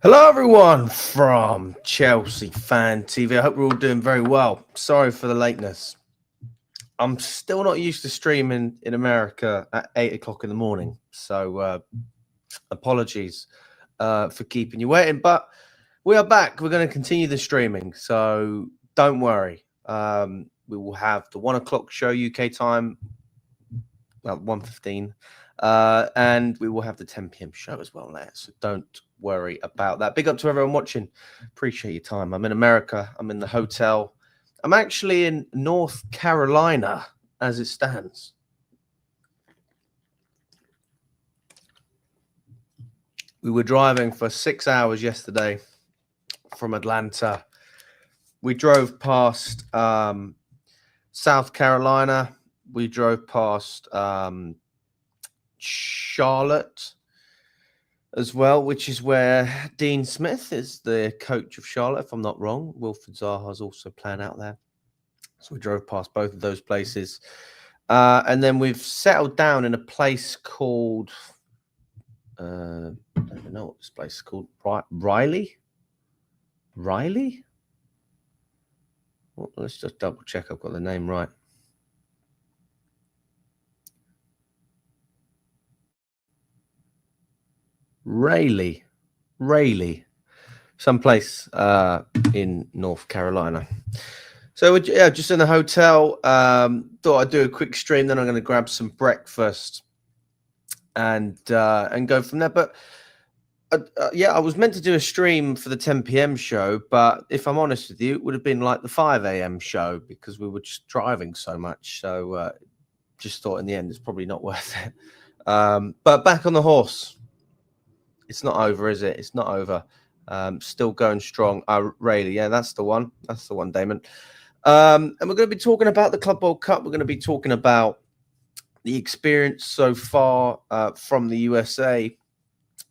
Hello, everyone from Chelsea Fan TV. I hope we're all doing very well. Sorry for the lateness. I'm still not used to streaming in America at 8 o'clock in the morning. So apologies for keeping you waiting. But we are back. We're going to continue the streaming. So don't worry. We will have the 1 o'clock show UK time, well, 1:15. And we will have the 10 p.m. show as well there. So don't worry about that. Big up to everyone watching. Appreciate your time. I'm in America. I'm in the hotel. I'm actually in North Carolina as it stands. We were driving for 6 hours yesterday from Atlanta. We drove past South Carolina. We drove past Charlotte as well, which is where Dean Smith is the coach of Charlotte, if I'm not wrong. Wilfred Zaha's also playing out there. So we drove past both of those places. And then we've settled down in a place called, I don't even know what this place is called. Riley? Riley? Well, let's just double check I've got the name right. Raleigh, someplace in North Carolina. So we're just in the hotel. Thought I'd do a quick stream, then I'm going to grab some breakfast and go from there. But I was meant to do a stream for the 10 p.m. show, but if I'm honest with you, it would have been like the 5 a.m. show because we were just driving so much. So just thought in the end it's probably not worth it. But back on the horse. It's not over, is it? It's not over. Still going strong. Rayleigh, yeah, that's the one. That's the one, Damon. And we're going to be talking about the Club World Cup. We're going to be talking about the experience so far from the USA.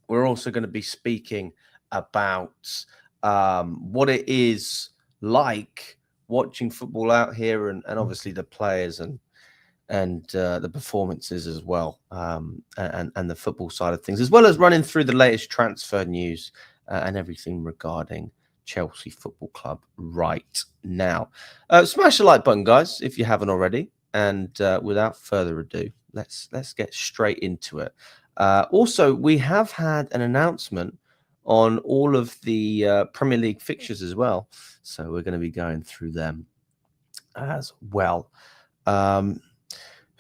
We're also going to be speaking about what it is like watching football out here and obviously the players and the performances as well, and the football side of things, as well as running through the latest transfer news and everything regarding Chelsea Football Club right now. Smash the like button, guys, if you haven't already. And without further ado, let's get straight into it. Also, we have had an announcement on all of the Premier League fixtures as well, so we're going to be going through them as well.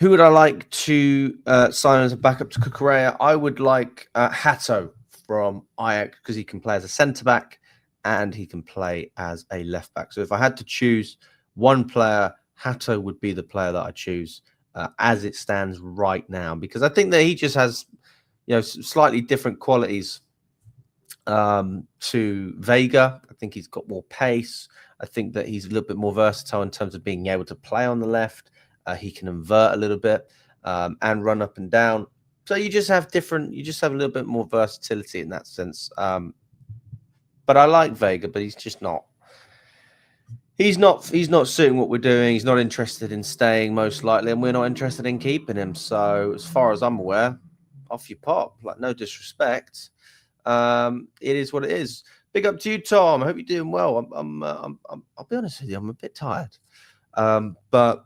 Who would I like to sign as a backup to Cucurella? I would like Hato from Ajax because he can play as a centre-back and he can play as a left-back. So if I had to choose one player, Hato would be the player that I choose as it stands right now, because I think that he just has, slightly different qualities to Vega. I think he's got more pace. I think that he's a little bit more versatile in terms of being able to play on the left. He can invert a little bit and run up and down. So you just have a little bit more versatility in that sense. But I like Vega, but he's just not. He's not suiting what we're doing. He's not interested in staying, most likely, and we're not interested in keeping him. So as far as I'm aware, off you pop. Like, no disrespect. It is what it is. Big up to you, Tom. I hope you're doing well. I'll be honest with you, I'm a bit tired. But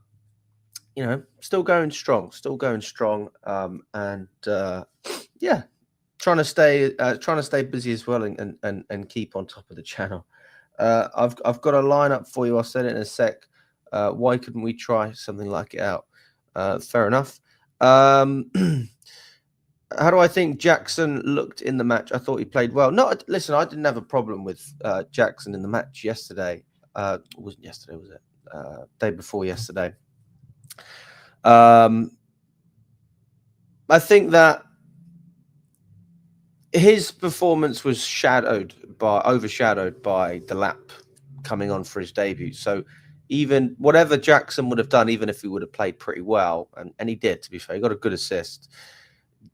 still going strong, trying to stay busy as well and keep on top of the channel. I've got a lineup for you. I'll say it in a sec. Why couldn't we try something like it out? Fair enough. How do I think Jackson looked in the match? I thought he played well. No, listen, I didn't have a problem with Jackson in the match yesterday. It wasn't yesterday, was it? Day before yesterday. I think that his performance was overshadowed by Delap coming on for his debut. So even whatever Jackson would have done, even if he would have played pretty well, and he did, to be fair, he got a good assist.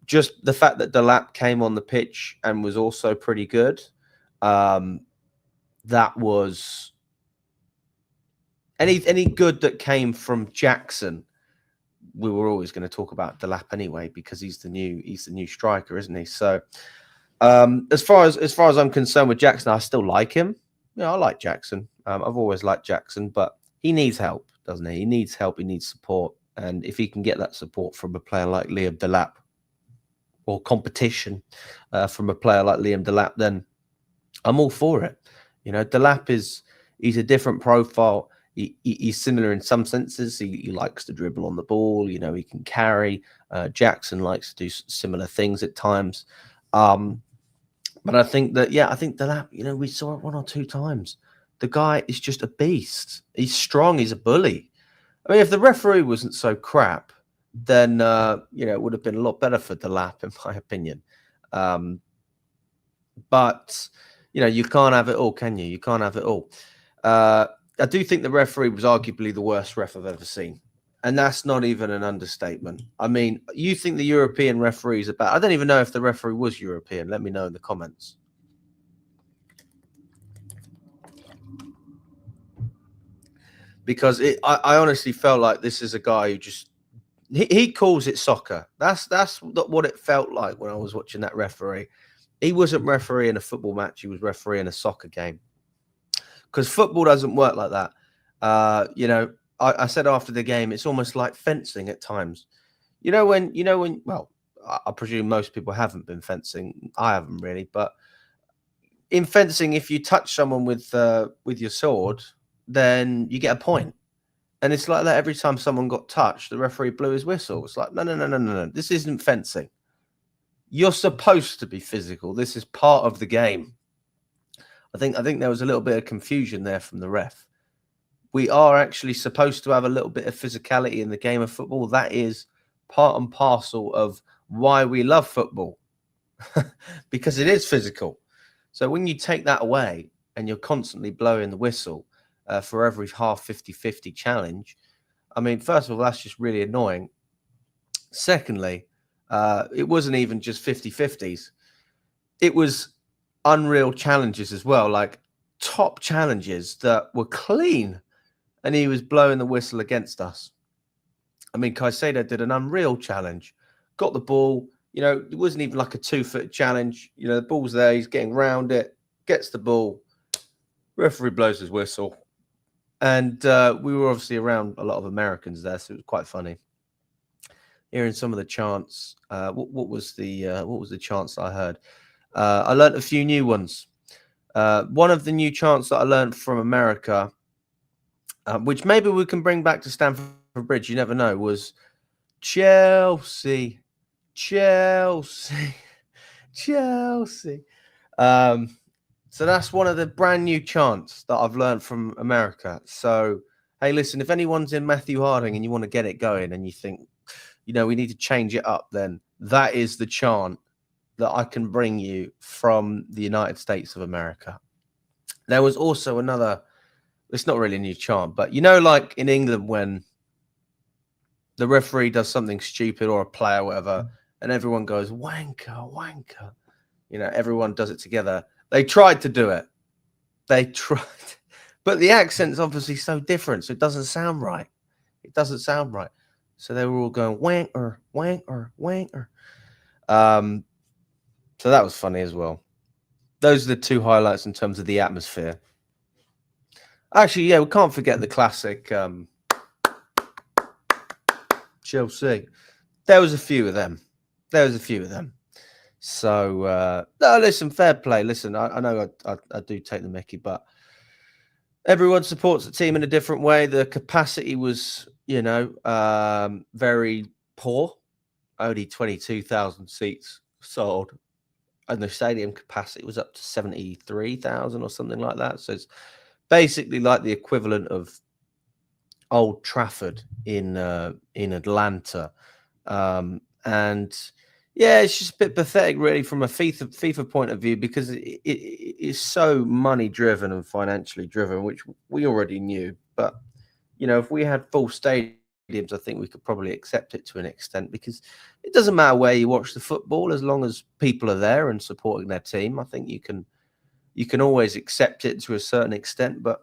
Just the fact that Delap came on the pitch and was also pretty good, that was any good that came from Jackson. We were always going to talk about Delap anyway because he's the new striker, isn't he? So As far as I'm concerned with Jackson, I still like him. I like Jackson. I've always liked Jackson, but he needs help, doesn't he? He needs help. He needs support, and if he can get that support from a player like Liam Delap, or competition from a player like Liam Delap, then I'm all for it. Delap he's a different profile. He's similar in some senses. He likes to dribble on the ball. He can carry. Jackson likes to do similar things at times. But I think Delap, we saw it 1 or 2 times. The guy is just a beast. He's strong. He's a bully. I mean, if the referee wasn't so crap, then, it would have been a lot better for Delap, in my opinion. But, you can't have it all, can you? You can't have it all. I do think the referee was arguably the worst ref I've ever seen. And that's not even an understatement. I mean, you think the European referees are bad. I don't even know if the referee was European. Let me know in the comments. Because I honestly felt like this is a guy who just... He calls it soccer. That's what it felt like when I was watching that referee. He wasn't refereeing a football match. He was refereeing a soccer game. Because football doesn't work like that. I said after the game, it's almost like fencing at times. Well, I presume most people haven't been fencing. I haven't really. But in fencing, if you touch someone with your sword, then you get a point. And it's like that every time someone got touched, the referee blew his whistle. It's like, no. This isn't fencing. You're supposed to be physical. This is part of the game. I think there was a little bit of confusion there from the ref. We are actually supposed to have a little bit of physicality in the game of football. That is part and parcel of why we love football, because it is physical. So when you take that away and you're constantly blowing the whistle for every half 50-50 challenge, I mean, first of all, that's just really annoying. Secondly, it wasn't even just 50-50s. It was unreal challenges as well, like top challenges that were clean, and he was blowing the whistle against us. I mean, Caicedo did an unreal challenge, got the ball, it wasn't even like a 2-foot challenge. The ball's there, he's getting round it, gets the ball, referee blows his whistle. And we were obviously around a lot of Americans there, so it was quite funny hearing some of the chants. What was the chants I heard? I learned a few new ones. One of the new chants that I learned from America, which maybe we can bring back to Stamford Bridge, you never know, was Chelsea, Chelsea, Chelsea. So that's one of the brand new chants that I've learned from America. So, hey, listen, if anyone's in Matthew Harding and you want to get it going and you think, we need to change it up, then that is the chant that I can bring you from the United States of America. There was also another, it's not really a new chant, but like in England when the referee does something stupid or a player, whatever, and everyone goes, wanker, wanker. Everyone does it together. They tried to do it. They tried. But the accent's obviously so different, so it doesn't sound right. It doesn't sound right. So they were all going, wanker, wanker, wanker. So that was funny as well. Those are the 2 highlights in terms of the atmosphere. Actually, yeah, we can't forget the classic Chelsea. There was a few of them. So, no, listen, fair play. Listen, I know I do take the mickey, but everyone supports the team in a different way. The capacity was, very poor. Only 22,000 seats sold. And the stadium capacity was up to 73,000 or something like that. So it's basically like the equivalent of Old Trafford in Atlanta. And yeah, it's just a bit pathetic, really, from a FIFA point of view, because it is so money driven and financially driven, which we already knew. But if we had full stadiums, I think we could probably accept it to an extent, because it doesn't matter where you watch the football, as long as people are there and supporting their team. I think you can always accept it to a certain extent. But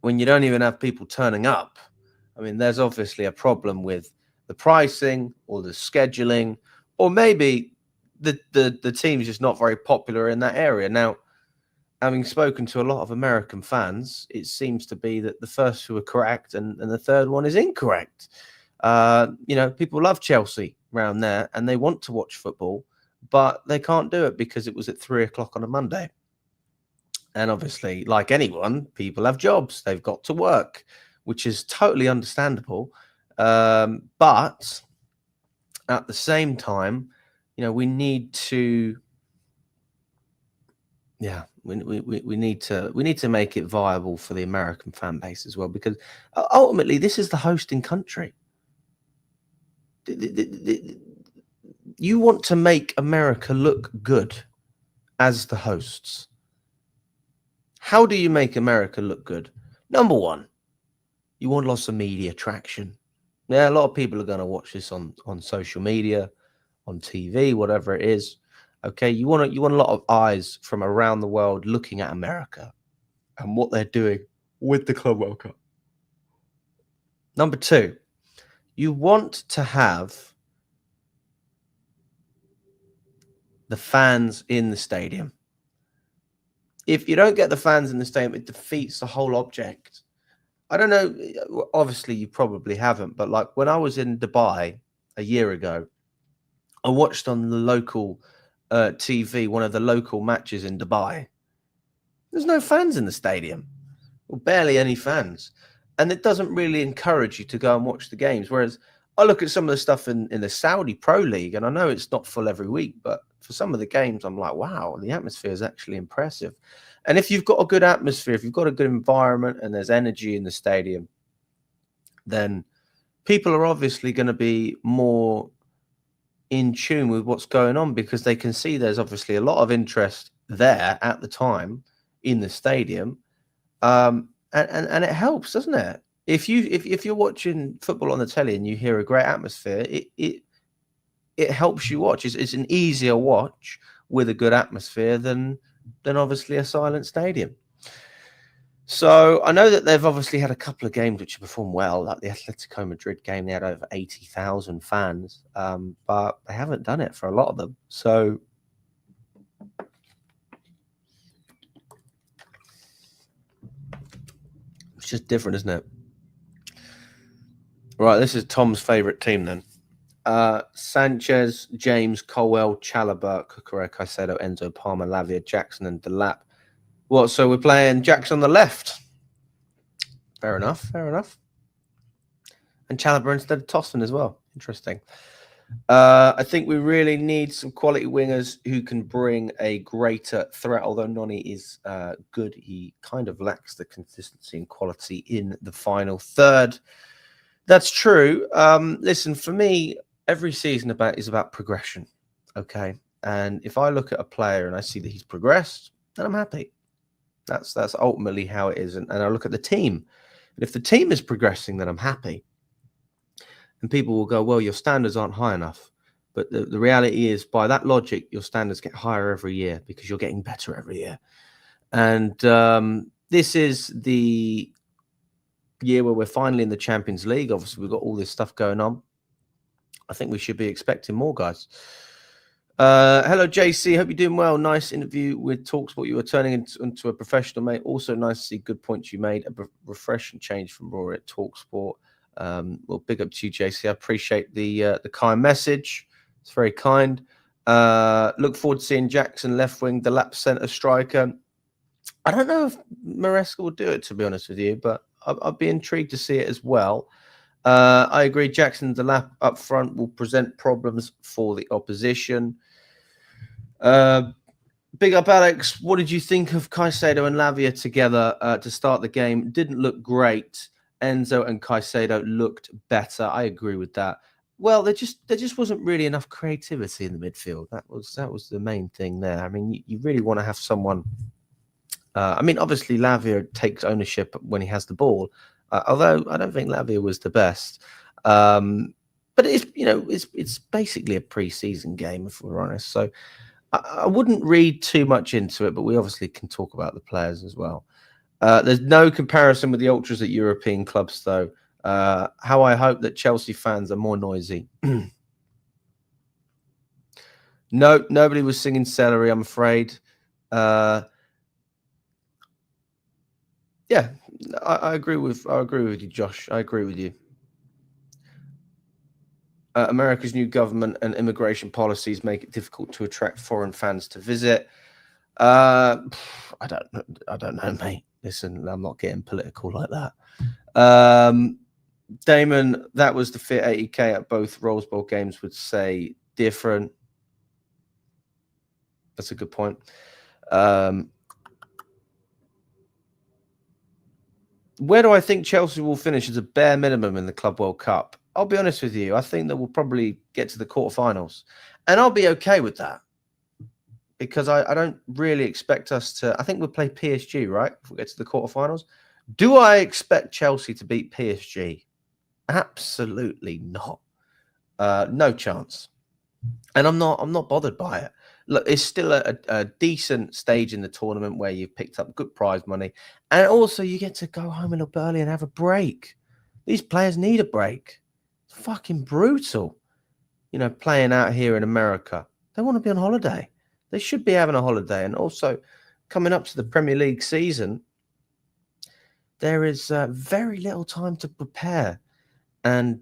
when you don't even have people turning up, I mean, there's obviously a problem with the pricing or the scheduling, or maybe the team's just not very popular in that area. Now, having spoken to a lot of American fans, it seems to be that the first two are correct and the third one is incorrect. People love Chelsea around there and they want to watch football, but they can't do it because it was at 3:00 on a Monday. And obviously, like anyone, people have jobs. They've got to work, which is totally understandable. But at the same time, we need to, we need to make it viable for the American fan base as well, because ultimately this is the hosting country. You want to make America look good as the hosts. How do you make America look good? Number one, you want lots of media traction. Yeah, a lot of people are going to watch this on social media, on TV, whatever it is. Okay, you want a lot of eyes from around the world looking at America and what they're doing with the Club World Cup. Number two, you want to have the fans in the stadium. If you don't get the fans in the stadium, it defeats the whole object. I don't know, obviously you probably haven't, but like when I was in Dubai a year ago, I watched on the local TV one of the local matches in Dubai. There's no fans in the stadium, or barely any fans. And it doesn't really encourage you to go and watch the games. Whereas I look at some of the stuff in the Saudi Pro League, and I know it's not full every week, but for some of the games, I'm like, wow, the atmosphere is actually impressive. And if you've got a good atmosphere, if you've got a good environment and there's energy in the stadium, then people are obviously going to be more in tune with what's going on, because they can see there's obviously a lot of interest there at the time in the stadium. And it helps, doesn't it? If you're watching football on the telly and you hear a great atmosphere, it helps you watch. It's an easier watch with a good atmosphere than obviously a silent stadium. So I know that they've obviously had a couple of games which have performed well, like the Atletico Madrid game. They had over 80,000 fans, but they haven't done it for a lot of them. So it's just different, isn't it? Right, this is Tom's favourite team then. Sanchez, James, Colwell, Chalobah, Cucurella, Caicedo, Enzo, Palmer, Lavia, Jackson, and Delap. What? So we're playing Jackson on the left. Fair enough. Fair enough. And Chalobah instead of Tosson as well. Interesting. I think we really need some quality wingers who can bring a greater threat. Although Noni is good, he kind of lacks the consistency and quality in the final third. That's true. Listen, for me, every season is about progression. Okay. And if I look at a player and I see that he's progressed, then I'm happy. That's ultimately how it is. And I look at the team. And if the team is progressing, then I'm happy. And people will go, well, your standards aren't high enough. But the reality is, by that logic, your standards get higher every year because you're getting better every year. And this is the year where we're finally in the Champions League. Obviously, we've got all this stuff going on. I think we should be expecting more, guys. Hello, JC. Hope you're doing well. Nice interview with TalkSport. You were turning into a professional, mate. Also nice to see good points you made. A refreshing change from Rory at TalkSport. Well, big up to you, JC. I appreciate the kind message. It's very kind. Look forward to seeing Jackson left wing, the lap centre striker. I don't know if Maresca will do it, to be honest with you, but I'd be intrigued to see it as well. I agree. Jackson Delap up front will present problems for the opposition. Big up, Alex. What did you think of Caicedo and Lavia together to start the game? Didn't look great. Enzo and Caicedo looked better. I agree with that. Well, there just wasn't really enough creativity in the midfield. That was the main thing there. I mean, you really want to have someone. I mean, obviously, Lavia takes ownership when he has the ball. Although I don't think Lavia was the best, but it's basically a pre-season game, if we're honest. So I wouldn't read too much into it, but we obviously can talk about the players as well. There's no comparison with the ultras at European clubs, though. How I hope that Chelsea fans are more noisy. No, nobody was singing celery, I'm afraid. Yeah, I agree with you, Josh. I agree with you. America's new government and immigration policies make it difficult to attract foreign fans to visit. I don't know, mate. Listen, I'm not getting political like that. Damon, that was the fit 80k at both Rose Bowl games would say different. That's a good point. Where do I think Chelsea will finish as a bare minimum in the Club World Cup? I'll be honest with you. I think that we'll probably get to the quarterfinals. And I'll be okay with that. Because I don't really expect us to... I think we'll play PSG, right? If we get to the quarterfinals. Do I expect Chelsea to beat PSG? Absolutely not. No chance. And I'm not bothered by it. Look, it's still a decent stage in the tournament where you've picked up good prize money. And also you get to go home a little early and have a break. These players need a break. It's fucking brutal. You know, playing out here in America. They want to be on holiday. They should be having a holiday. And also, coming up to the Premier League season, there is very little time to prepare and,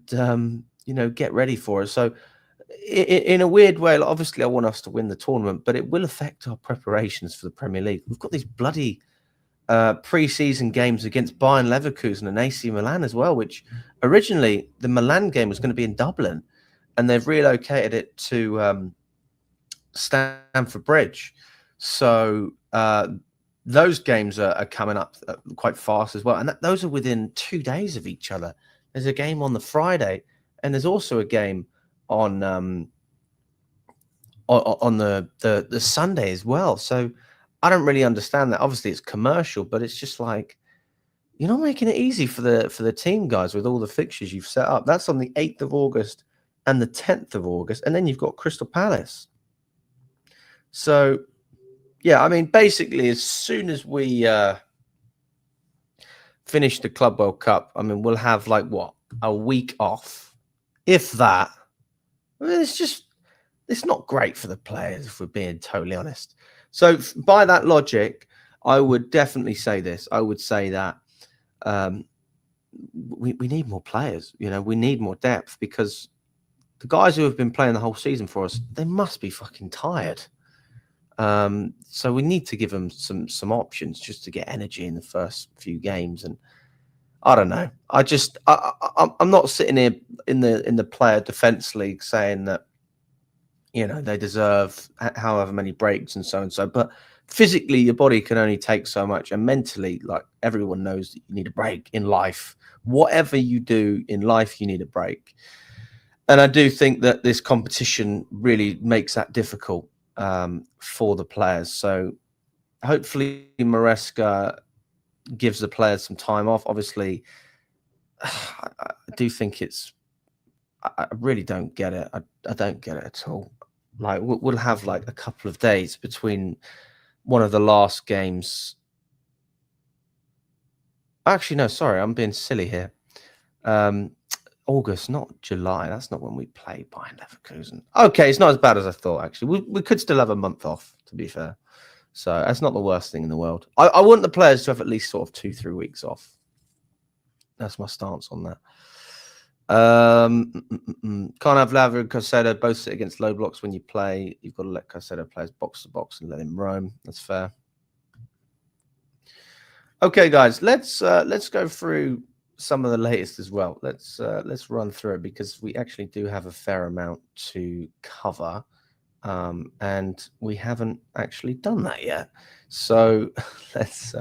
you know, get ready for it. So, in a weird way, obviously I want us to win the tournament, but it will affect our preparations for the Premier League. We've got these bloody pre-season games against Bayern Leverkusen and AC Milan as well, which originally the Milan game was going to be in Dublin, and they've relocated it to Stamford Bridge. So those games are coming up quite fast as well, and those are within 2 days of each other. There's a game on the Friday, and there's also a game on the Sunday as well. So I don't really understand that. Obviously it's commercial, but it's just like, you're not making it easy for the team, guys, with all the fixtures you've set up. That's on the 8th of August and the 10th of August, and then you've got Crystal Palace. So yeah, I mean, basically as soon as we finish the Club World Cup, I mean, we'll have like what, a week off, if that. I mean, it's not great for the players, if we're being totally honest. So by that logic, I would definitely say this. I would say that we need more players. You know, we need more depth, because the guys who have been playing the whole season for us, they must be fucking tired. So we need to give them some options just to get energy in the first few games. And I don't know. I'm not sitting here in the player defense league saying that, you know, they deserve however many breaks and so. But physically, your body can only take so much, and mentally, like, everyone knows that you need a break in life. Whatever you do in life, you need a break. And I do think that this competition really makes that difficult for the players. So hopefully Maresca gives the players some time off. Obviously, I do think I really don't get it. I don't get it at all. Like, we'll have like a couple of days between one of the last games. Actually, no, sorry, I'm being silly here. August, not July. That's not when we play Bayern Leverkusen. Okay, it's not as bad as I thought, actually. We could still have a month off, to be fair. So that's not the worst thing in the world. I want the players to have at least sort of 2-3 weeks off. That's my stance on that. Can't have Lava and Caicedo both sit against low blocks when you play. You've got to let Caicedo play box to box and let him roam. That's fair. Okay, guys, let's go through some of the latest as well. Let's run through it, because we actually do have a fair amount to cover, and we haven't actually done that yet. So let's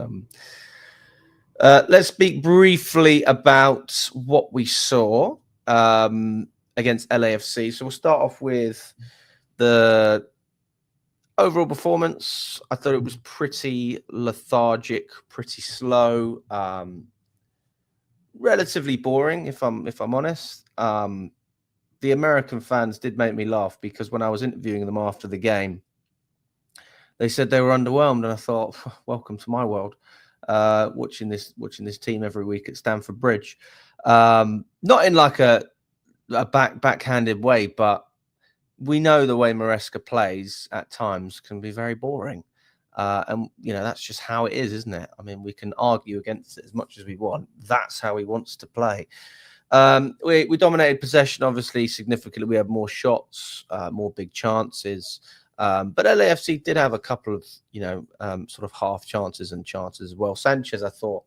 speak briefly about what we saw against LAFC. So we'll start off with the overall performance. I thought it was pretty lethargic, pretty slow, relatively boring, if I'm honest. The American fans did make me laugh, because when I was interviewing them after the game, they said they were underwhelmed, and I thought, welcome to my world. Watching this team every week at Stamford Bridge, not in like a backhanded way, but we know the way Maresca plays at times can be very boring. And, that's just how it is, isn't it? I mean, we can argue against it as much as we want. That's how he wants to play. We dominated possession, obviously, significantly. We had more shots, more big chances. But LAFC did have a couple of, sort of half chances and chances as well. Sanchez, I thought,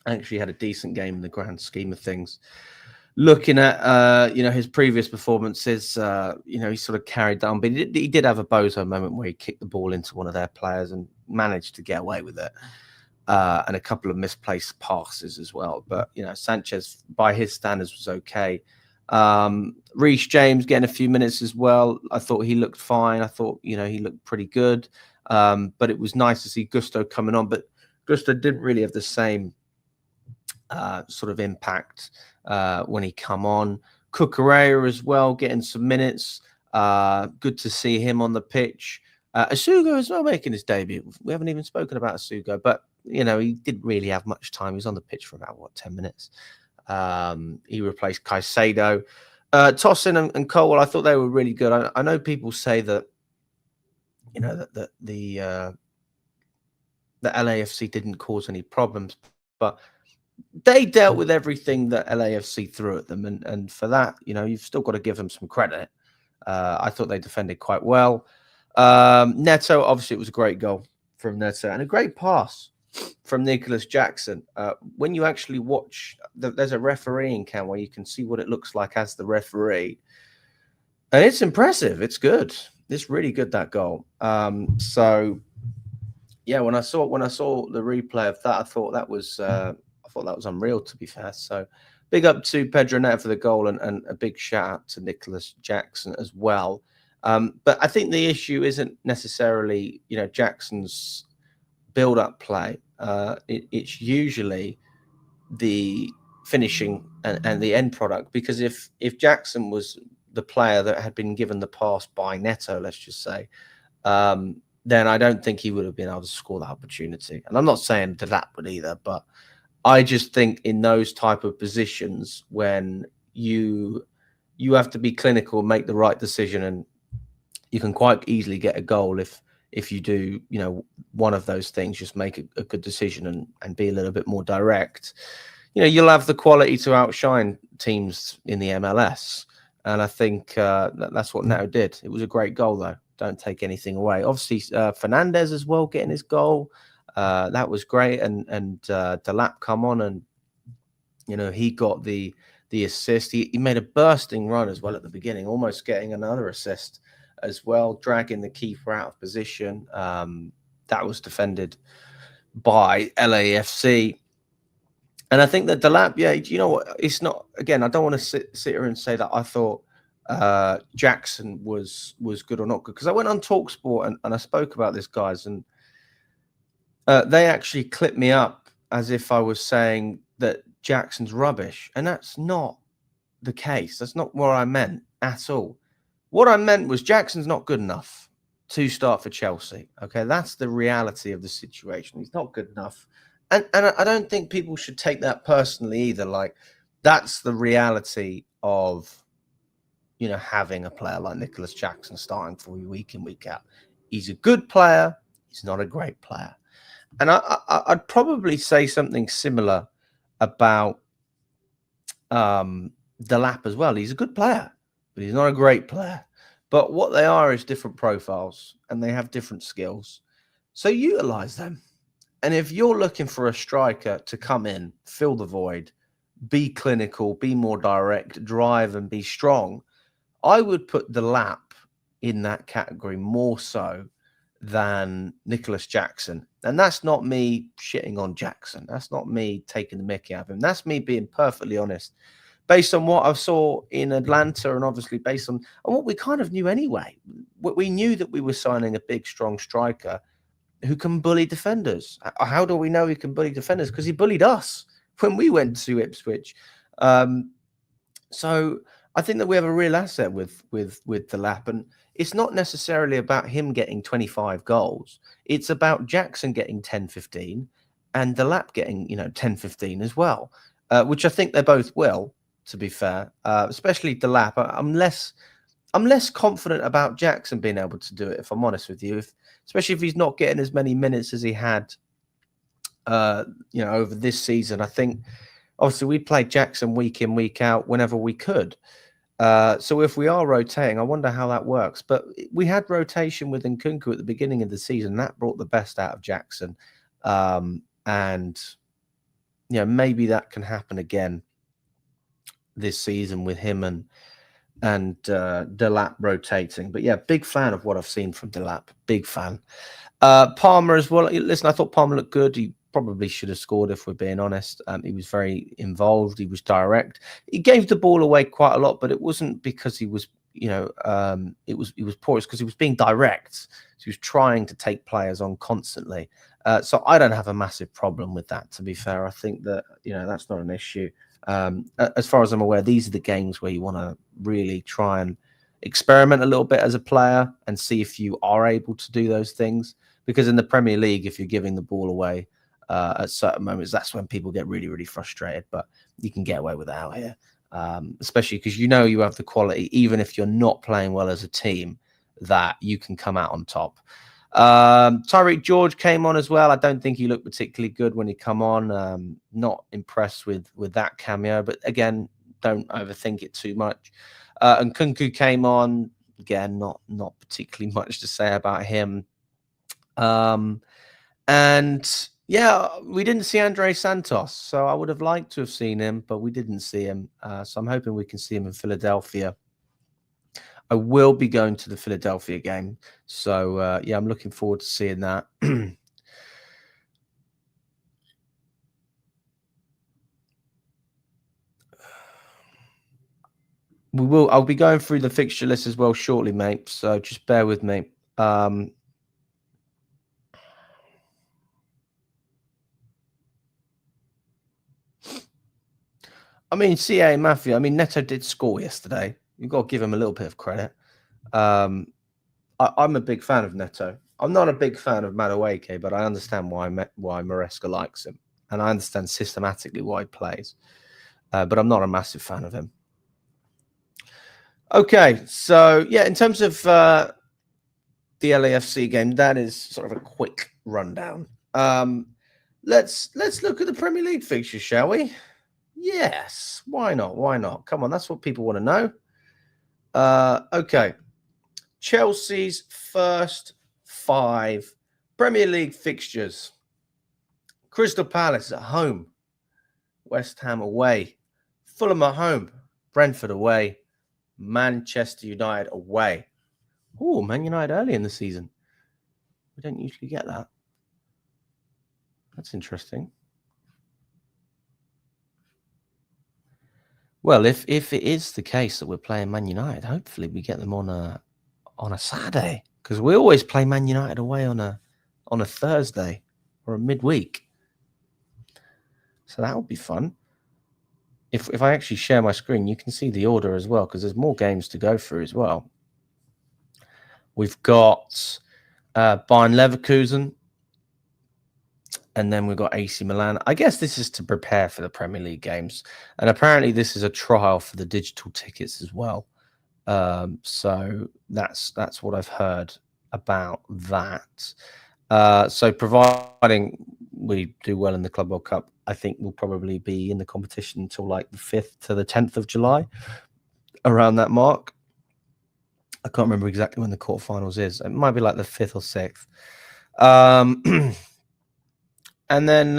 actually had a decent game in the grand scheme of things. Looking at, his previous performances, he sort of carried down, but he did have a bozo moment where he kicked the ball into one of their players and managed to get away with it. And a couple of misplaced passes as well. But, Sanchez, by his standards, was okay. Reece James getting a few minutes as well. I thought he looked fine. I thought, he looked pretty good. But it was nice to see Gusto coming on. But Gusto didn't really have the same sort of impact when he come on. Cucurella as well, getting some minutes. Good to see him on the pitch. Asugo as well making his debut. We haven't even spoken about Asugo, but he didn't really have much time. He was on the pitch for about 10 minutes. He replaced Caicedo. Tosin and Colwell, I thought they were really good. I know people say that that the LAFC didn't cause any problems, but they dealt with everything that LAFC threw at them, and for that, you've still got to give them some credit. I thought they defended quite well. Neto, obviously, it was a great goal from Neto and a great pass from Nicholas Jackson. When you actually watch, there's a refereeing cam where you can see what it looks like as the referee, and it's impressive. It's good. It's really good, that goal. So yeah, when I saw the replay of that, I thought that was unreal, to be fair. So big up to Pedro Neto for the goal, and a big shout out to Nicholas Jackson as well. But I think the issue isn't necessarily, Jackson's build-up play. It's usually the finishing and the end product, because if Jackson was the player that had been given the pass by Neto, let's just say, then I don't think he would have been able to score that opportunity. And I'm not saying that would either, but I just think in those type of positions when you have to be clinical, make the right decision, and you can quite easily get a goal if you do, one of those things, just make a good decision and be a little bit more direct. You'll have the quality to outshine teams in the MLS. And I think that's what Neto did. It was a great goal, though. Don't take anything away. Obviously, Fernandez as well getting his goal. That was great. And Delap come on, and, he got the assist. He made a bursting run as well at the beginning, almost getting another assist as well, dragging the keeper out of position. That was defended by LAFC. And I think that Delap, it's not, again, I don't want to sit here and say that I thought Jackson was good or not good, because I went on TalkSport and I spoke about this, guys, and they actually clipped me up as if I was saying that Jackson's rubbish. And that's not the case. That's not what I meant at all. What I meant was Jackson's not good enough to start for Chelsea. Okay, that's the reality of the situation. He's not good enough. And I don't think people should take that personally either. Like, that's the reality of, having a player like Nicholas Jackson starting for you week in, week out. He's a good player. He's not a great player. And I'd probably say something similar about Delap as well. He's a good player, but he's not a great player. But what they are is different profiles, and they have different skills. So utilize them. And if you're looking for a striker to come in, fill the void, be clinical, be more direct, drive and be strong, I would put Delap in that category more so than Nicholas Jackson. And that's not me shitting on Jackson. That's not me taking the mickey out of him. That's me being perfectly honest, based on what I saw in Atlanta, and obviously based on what we kind of knew anyway. We knew that we were signing a big, strong striker who can bully defenders. How do we know he can bully defenders? Because he bullied us when we went to Ipswich. So I think that we have a real asset with Delap, and it's not necessarily about him getting 25 goals. It's about Jackson getting 10, 15 and Delap getting, 10, 15 as well, which I think they both will, to be fair, especially Delap. I'm less confident about Jackson being able to do it, if I'm honest with you, especially if he's not getting as many minutes as he had, over this season. I think obviously we played Jackson week in, week out whenever we could. So if we are rotating, I wonder how that works. But we had rotation with Nkunku at the beginning of the season. That brought the best out of Jackson. And maybe that can happen again this season with him and Delap rotating. But yeah, big fan of what I've seen from Delap. Big fan. Palmer as well. Listen, I thought Palmer looked good. He probably should have scored, if we're being honest. He was very involved. He was direct. He gave the ball away quite a lot, but it wasn't because he was, it was poor. It's because he was being direct. So he was trying to take players on constantly. So I don't have a massive problem with that, to be fair. I think that, that's not an issue. As far as I'm aware, these are the games where you want to really try and experiment a little bit as a player and see if you are able to do those things. Because in the Premier League, if you're giving the ball away at certain moments, that's when people get really, really frustrated. But you can get away with that out here, especially because you have the quality, even if you're not playing well as a team, that you can come out on top. Tyreek George came on as well. I don't think he looked particularly good when he come on. Not impressed with that cameo, but again, don't overthink it too much. And Nkunku came on again. Not particularly much to say about him. And yeah, we didn't see Andre Santos, so I would have liked to have seen him, but we didn't see him. So I'm hoping we can see him in Philadelphia. I will be going to the Philadelphia game. So, I'm looking forward to seeing that. I'll be going through the fixture list as well shortly, mate. So just bear with me. CA Matthew, Neto did score yesterday. You've got to give him a little bit of credit. I'm a big fan of Neto. I'm not a big fan of Madueke, but I understand why Maresca likes him. And I understand systematically why he plays. But I'm not a massive fan of him. Okay, so yeah, in terms of the LAFC game, that is sort of a quick rundown. Let's look at the Premier League fixtures, shall we? Yes, why not? Why not? Come on, that's what people want to know. Okay, Chelsea's first 5 Premier League fixtures: Crystal Palace at home, West Ham away, Fulham at home, Brentford away, Manchester United away. Oh, Man United early in the season. We don't usually get that. That's interesting. Well, if it is the case that we're playing Man United, hopefully we get them on a Saturday, because we always play Man United away on a Thursday or a midweek. So that would be fun. If I actually share my screen, you can see the order as well, because there's more games to go through as well. We've got Bayern Leverkusen, and then we've got AC Milan. I guess this is to prepare for the Premier League games. And apparently this is a trial for the digital tickets as well. So that's what I've heard about that. So providing we do well in the Club World Cup, I think we'll probably be in the competition until like the 5th to the 10th of July, around that mark. I can't remember exactly when the quarterfinals is. It might be like the 5th or 6th. And then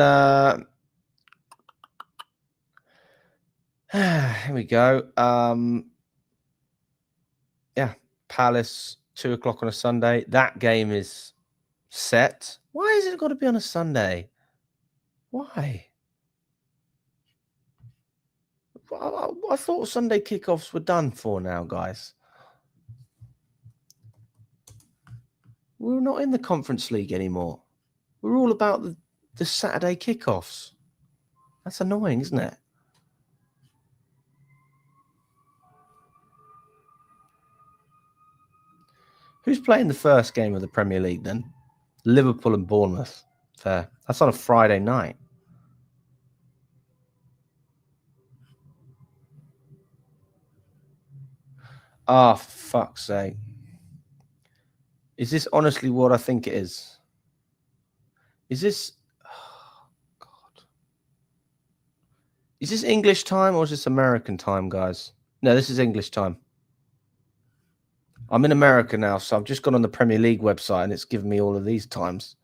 here we go. Palace, 2:00 on a Sunday. That game is set. Why has it got to be on a Sunday? Why? I thought Sunday kickoffs were done for now, guys. We're not in the Conference League anymore. We're all about the Saturday kickoffs. That's annoying, isn't it? Who's playing the first game of the Premier League then? Liverpool and Bournemouth. Fair. That's on a Friday night. Ah, for fuck's sake. Is this honestly what I think it is? Is this... Oh, God. Is this English time or is this American time, guys? No, this is English time. I'm in America now, so I've just gone on the Premier League website and it's given me all of these times.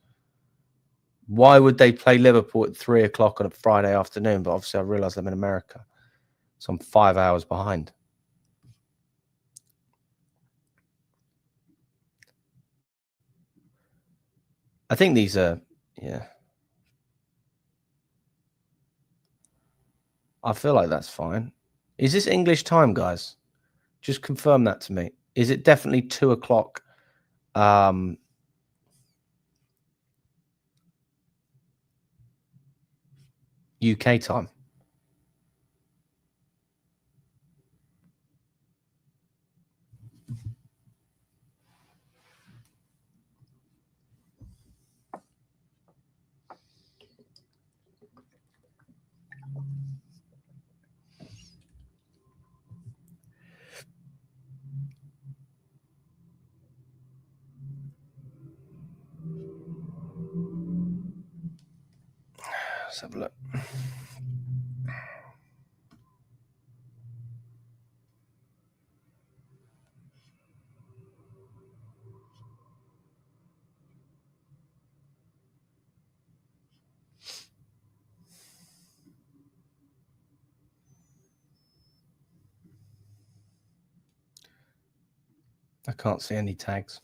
Why would they play Liverpool at 3 o'clock on a Friday afternoon? But obviously I realised I'm in America. So I'm 5 hours behind. I think these are, yeah. I feel like that's fine. Is this English time, guys? Just confirm that to me. Is it definitely 2 o'clock UK time? Let's have a look. I can't see any tags.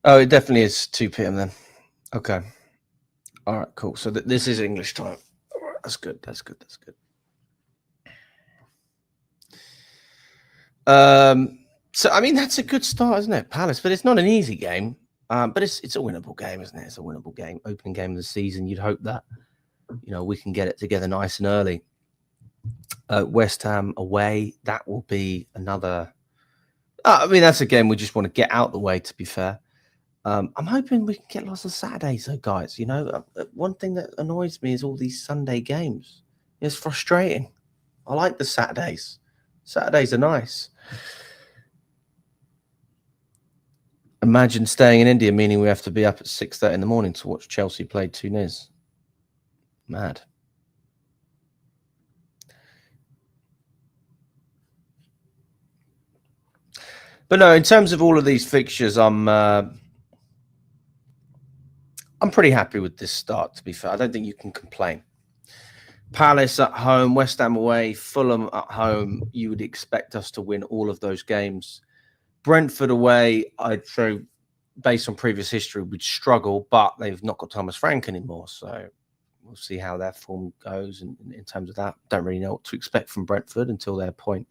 Oh, it definitely is 2 p.m. then. Okay. All right, cool. So this is English time. All right, that's good. That's good. That's good. So I mean that's a good start, isn't it, Palace? But it's not an easy game. But it's a winnable game, isn't it? It's a winnable game. Opening game of the season. You'd hope that we can get it together nice and early. West Ham away. That will be another. I mean that's a game we just want to get out the way. To be fair, I'm hoping we can get lots of Saturdays, though, guys. One thing that annoys me is all these Sunday games. It's frustrating. I like the Saturdays. Saturdays are nice. Imagine staying in India, meaning we have to be up at 6:30 in the morning to watch Chelsea play 2-0. Mad. But no, in terms of all of these fixtures, I'm pretty happy with this start, to be fair. I don't think you can complain. Palace at home, West Ham away, Fulham at home. You would expect us to win all of those games. Brentford away, I'd say, based on previous history, would struggle, but they've not got Thomas Frank anymore. So we'll see how their form goes in terms of that. Don't really know what to expect from Brentford until they appoint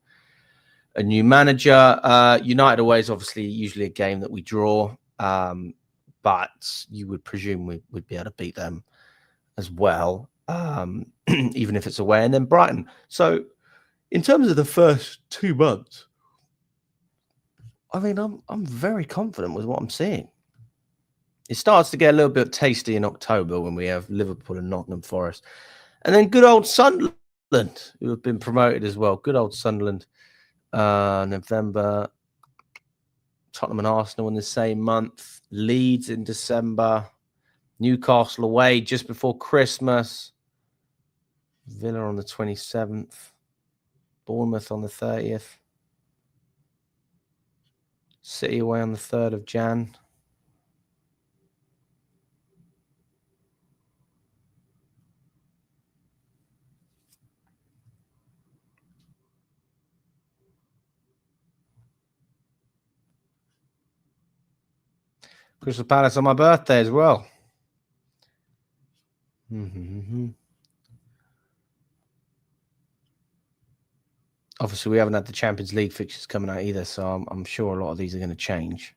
a new manager. United away is obviously usually a game that we draw, but you would presume we'd be able to beat them as well, even if it's away. And then Brighton. So in terms of the first 2 months, I mean, I'm very confident with what I'm seeing. It starts to get a little bit tasty in October when we have Liverpool and Nottingham Forest. And then good old Sunderland, who have been promoted as well. Good old Sunderland. November. Tottenham and Arsenal in the same month. Leeds in December. Newcastle away just before Christmas. Villa on the 27th. Bournemouth on the 30th. City away on the 3rd of Jan. Crystal Palace on my birthday as well. Obviously, we haven't had the Champions League fixtures coming out either, so I'm sure a lot of these are going to change.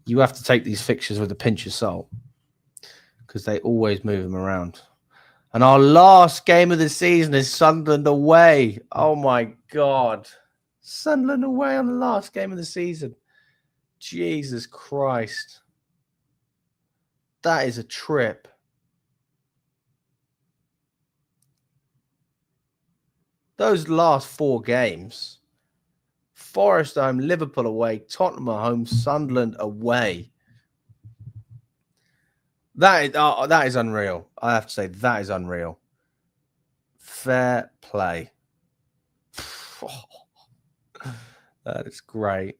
You have to take these fixtures with a pinch of salt because they always move them around. And our last game of the season is Sunderland away. Oh, my God. Sunderland away on the last game of the season. Jesus Christ. That is a trip. those last 4 games, Forest home, Liverpool away, Tottenham at home, Sunderland away. That is unreal. I have to say, that is unreal. Fair play. That is great.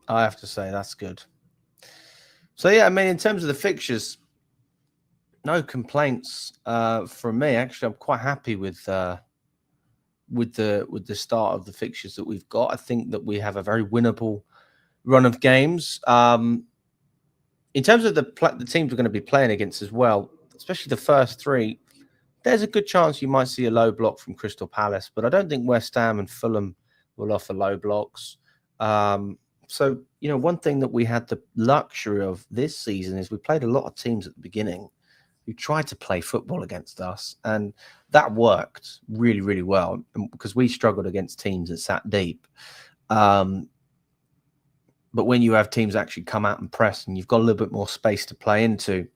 I have to say, that's good. So, yeah, I mean, in terms of the fixtures, no complaints from me. Actually, I'm quite happy with the start of the fixtures that we've got. I think that we have a very winnable run of games. In terms of the teams we're going to be playing against as well, especially the first 3, there's a good chance you might see a low block from Crystal Palace, but I don't think West Ham and Fulham will offer low blocks. So, one thing that we had the luxury of this season is we played a lot of teams at the beginning who tried to play football against us, and that worked really, really well because we struggled against teams that sat deep. But when you have teams actually come out and press and you've got a little bit more space to play into,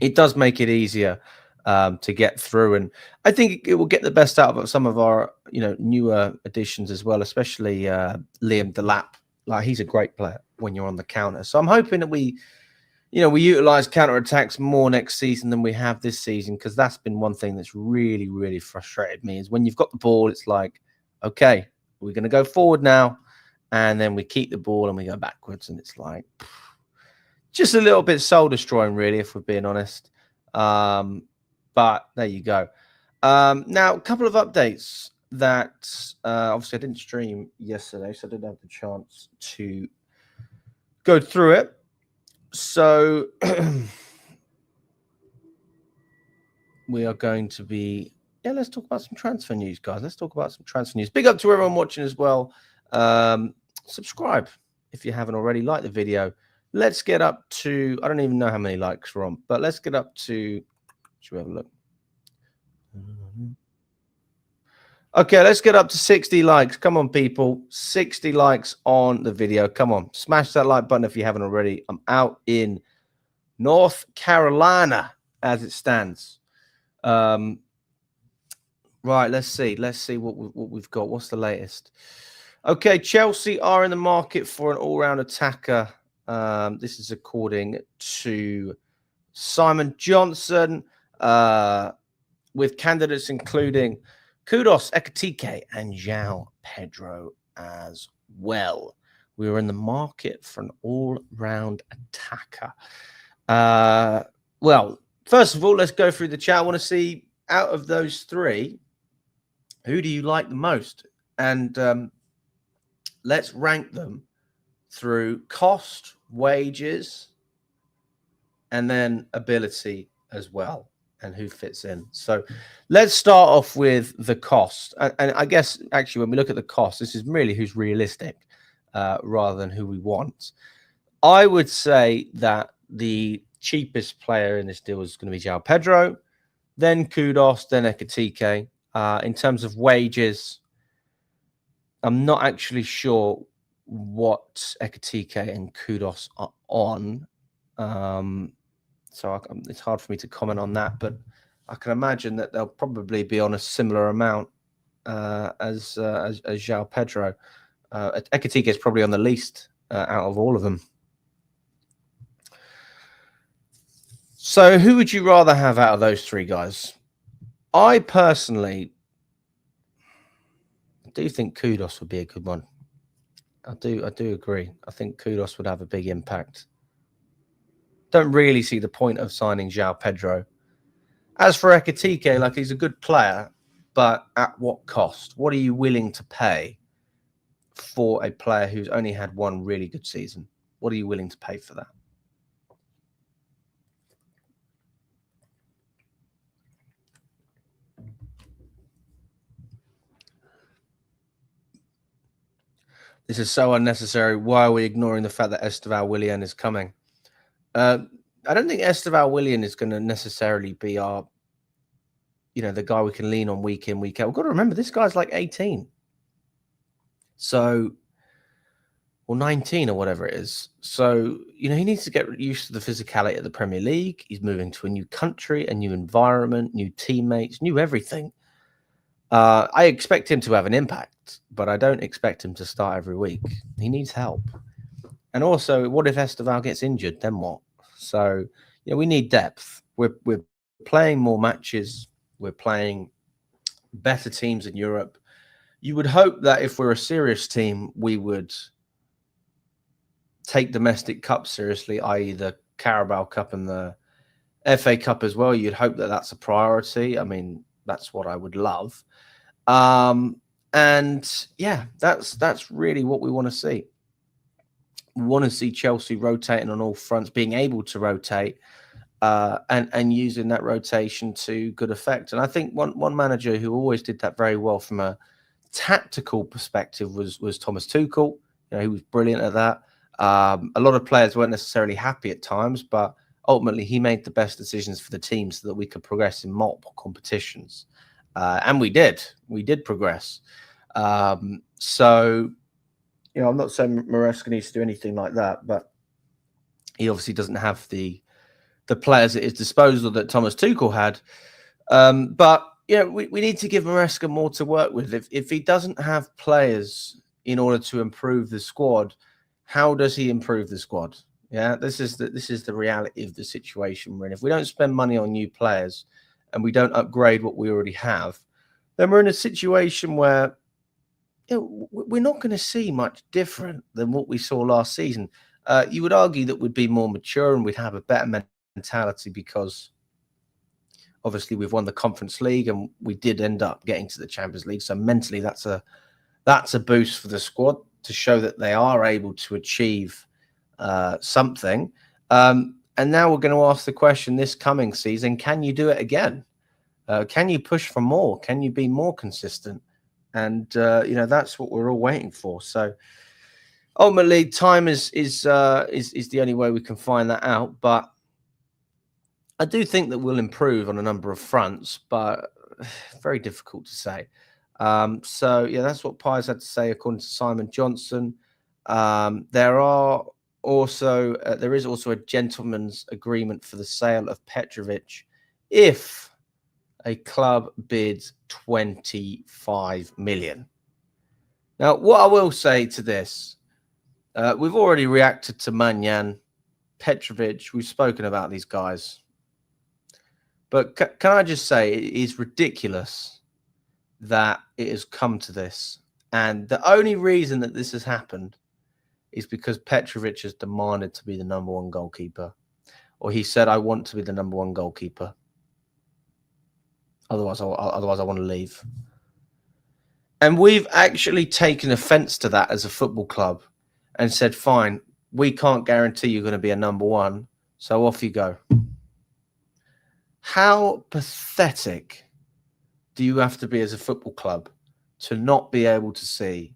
it does make it easier to get through. And I think it will get the best out of some of our, newer additions as well, especially Liam Delap. Like, he's a great player when you're on the counter. So I'm hoping that we utilize counter-attacks more next season than we have this season, because that's been one thing that's really, really frustrated me, is when you've got the ball, it's like, okay, we're going to go forward now. And then we keep the ball and we go backwards. And it's like just a little bit soul destroying, really, if we're being honest. But there you go. Now, a couple of updates that obviously I didn't stream yesterday, so I didn't have the chance to go through it. So we are going to be, let's talk about some transfer news, guys. Let's talk about some transfer news. Big up to everyone watching as well. Subscribe if you haven't already. Like the video. Let's get up to, I don't even know how many likes we're on, but let's get up to, should we have a look? Okay, let's get up to 60 likes. Come on, people. 60 likes on the video. Come on, smash that like button if you haven't already. I'm out in North Carolina as it stands. Right, let's see what we've got. What's the latest? Okay, Chelsea are in the market for an all-round attacker. This is according to Simon Johnson, with candidates including Kudos, Ekatike, and João Pedro as well. We were in the market for an all-round attacker. Well, first of all, let's go through the chat. I want to see, out of those 3, who do you like the most? And let's rank them through cost, wages, and then ability as well, and who fits in. So let's start off with the cost. And I guess, actually, when we look at the cost, this is really who's realistic rather than who we want. I would say that the cheapest player in this deal is going to be João Pedro, then Kudos, then Ekatike. In terms of wages, I'm not actually sure what Ekatike and Kudos are on. So it's hard for me to comment on that, but I can imagine that they'll probably be on a similar amount as João Pedro. Ekatike is probably on the least out of all of them. So who would you rather have out of those 3 guys? I personally do think Kudos would be a good one. I do agree. I think Kudos would have a big impact. Don't really see the point of signing João Pedro. As for Ekatike, like, he's a good player, but at what cost? What are you willing to pay for a player who's only had one really good season? What are you willing to pay for that? This is so unnecessary. Why are we ignoring the fact that Esteval Willian is coming? I don't think Esteval Willian is going to necessarily be our, the guy we can lean on week in, week out. We've got to remember, this guy's like 18. So or 19 or whatever it is. So, he needs to get used to the physicality of the Premier League. He's moving to a new country, a new environment, new teammates, new everything. I expect him to have an impact, but I don't expect him to start every week. He needs help. And also, what if Esteval gets injured? Then what? So, we need depth. We're playing more matches. We're playing better teams in Europe. You would hope that if we're a serious team, we would take domestic cups seriously, i.e. the Carabao Cup and the FA Cup as well. You'd hope that that's a priority. I mean, that's what I would love. And yeah, that's really what we want to see. We want to see Chelsea rotating on all fronts, being able to rotate, and using that rotation to good effect. And I think one manager who always did that very well from a tactical perspective was Thomas Tuchel. He was brilliant at that. A lot of players weren't necessarily happy at times, but ultimately he made the best decisions for the team so that we could progress in multiple competitions. And we did progress. So, I'm not saying Maresca needs to do anything like that, but he obviously doesn't have the players at his disposal that Thomas Tuchel had. But we need to give Maresca more to work with. If he doesn't have players in order to improve the squad, how does he improve the squad? Yeah, this is the reality of the situation we're in. If we don't spend money on new players and we don't upgrade what we already have, then we're in a situation where we're not going to see much different than what we saw last season. You would argue that we'd be more mature and we'd have a better mentality because obviously we've won the Conference League and we did end up getting to the Champions League. So mentally, that's a boost for the squad to show that they are able to achieve something. And now we're going to ask the question this coming season: can you do it again? Can you push for more? Can you be more consistent? And that's what we're all waiting for. So ultimately, time is the only way we can find that out. But I do think that we'll improve on a number of fronts, but very difficult to say. So yeah, that's what Pies had to say according to Simon Johnson. There is also a gentleman's agreement for the sale of Petrovic if a club bids 25 million. Now, what I will say to this, we've already reacted to Manyan, Petrovic. We've spoken about these guys. But can I just say it is ridiculous that it has come to this. And the only reason that this has happened is because Petrovic has demanded to be the number one goalkeeper. Or he said, I want to be the number one goalkeeper. Otherwise, I want to leave. And we've actually taken offense to that as a football club and said, fine, we can't guarantee you're going to be a number one, so off you go. How pathetic do you have to be as a football club to not be able to see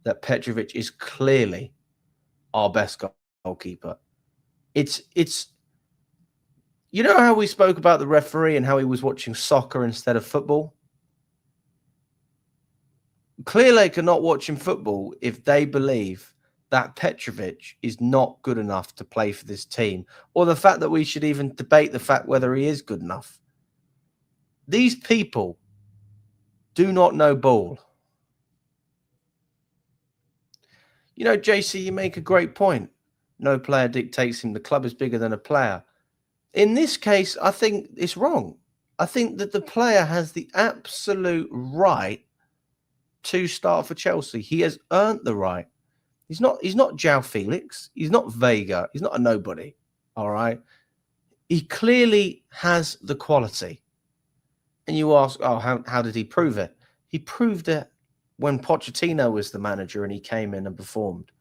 that Petrovic is clearly our best goalkeeper? It's how we spoke about the referee and how he was watching soccer instead of football? Clearly, they are not watching football if they believe that Petrovic is not good enough to play for this team, or the fact that we should even debate the fact whether he is good enough. These people do not know ball. JC, you make a great point. No player dictates him. The club is bigger than a player. In this case, I think it's wrong. I think that the player has the absolute right to start for Chelsea. He has earned the right. He's not João Felix. He's not Vega. He's not a nobody. All right. He clearly has the quality. And you ask, how did he prove it? He proved it when Pochettino was the manager and he came in and performed.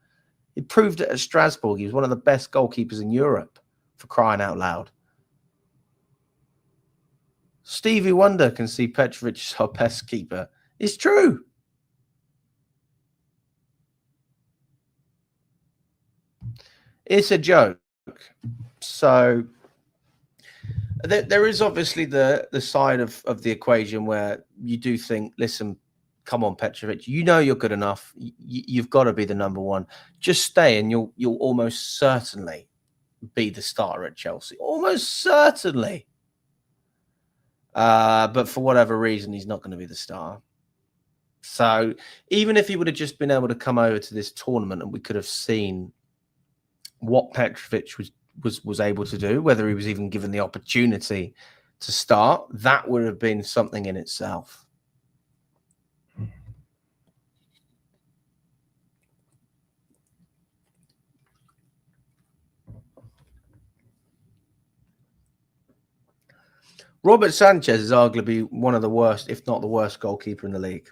He proved it at Strasbourg. He was one of the best goalkeepers in Europe, for crying out loud. Stevie Wonder can see Petrovic as our best keeper. It's true. It's a joke. So there is obviously the side of the equation where you do think, listen, come on, Petrovic, you know you're good enough. You've got to be the number one. Just stay and you'll almost certainly be the starter at Chelsea. Almost certainly. But for whatever reason, he's not going to be the starter. So even if he would have just been able to come over to this tournament and we could have seen what Petrovic was able to do, whether he was even given the opportunity to start, that would have been something in itself. Robert Sanchez is arguably one of the worst, if not the worst, goalkeeper in the league.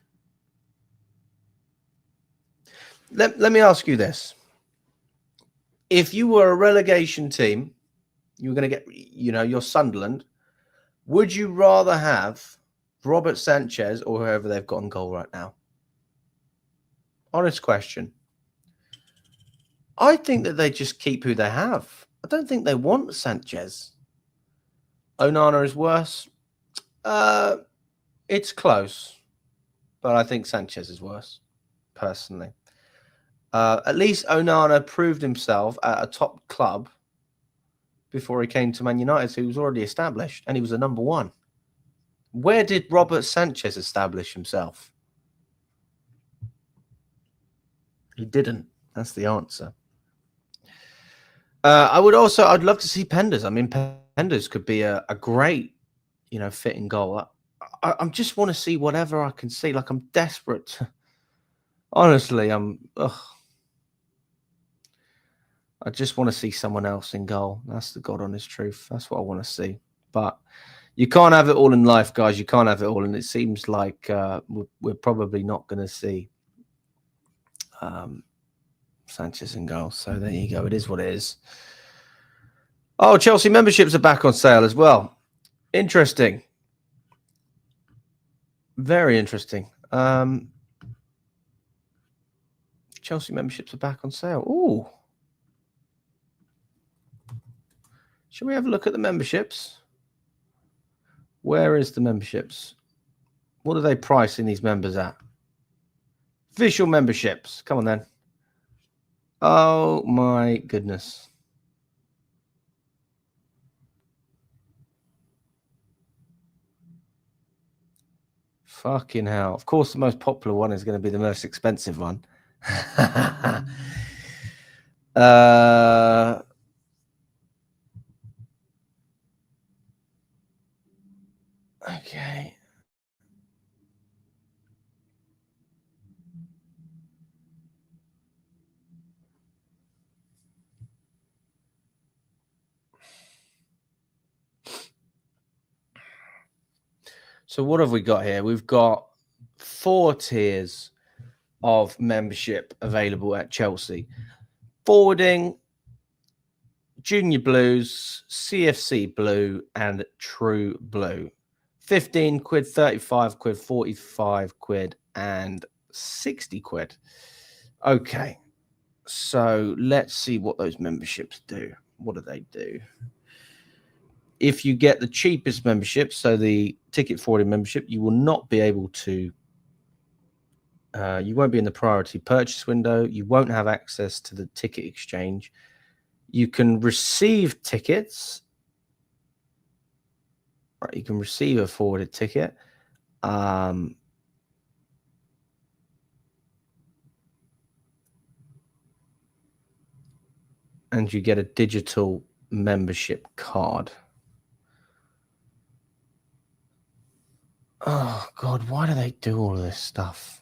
Let me ask you this. If you were a relegation team, you were going to get, your Sunderland, would you rather have Robert Sanchez or whoever they've got in goal right now? Honest question. I think that they just keep who they have. I don't think they want Sanchez. Onana is worse. It's close, but I think Sanchez is worse, personally. At least Onana proved himself at a top club before he came to Man United, so he was already established, and he was a number one. Where did Robert Sanchez establish himself? He didn't. That's the answer. I'd love to see Penders. I mean, Penders could be a great, fit in goal. I just want to see whatever I can see. Like, I'm desperate. Honestly, I just want to see someone else in goal. That's the God honest truth. That's what I want to see. But you can't have it all in life, guys. You can't have it all. And it seems like we're probably not going to see Sanchez in goal. So there you go. It is what it is. Oh, Chelsea memberships are back on sale as well. Interesting. Very interesting. Chelsea memberships are back on sale. Ooh. Shall we have a look at the memberships? Where is the memberships? What are they pricing these members at? Official memberships. Come on then. Oh my goodness. Fucking hell. Of course, the most popular one is going to be the most expensive one. Okay. So what have we got here? We've got 4 tiers of membership available at Chelsea. Forwarding, Junior Blues, CFC Blue, and True Blue. 15 quid, 35 quid, 45 quid, and 60 quid. Okay. So let's see what those memberships do. What do they do? If you get the cheapest membership, so the ticket forwarding membership, you will not be able to, you won't be in the priority purchase window. You won't have access to the ticket exchange. You can receive tickets. Right, you can receive a forwarded ticket. And you get a digital membership card. Oh, God, why do they do all this stuff?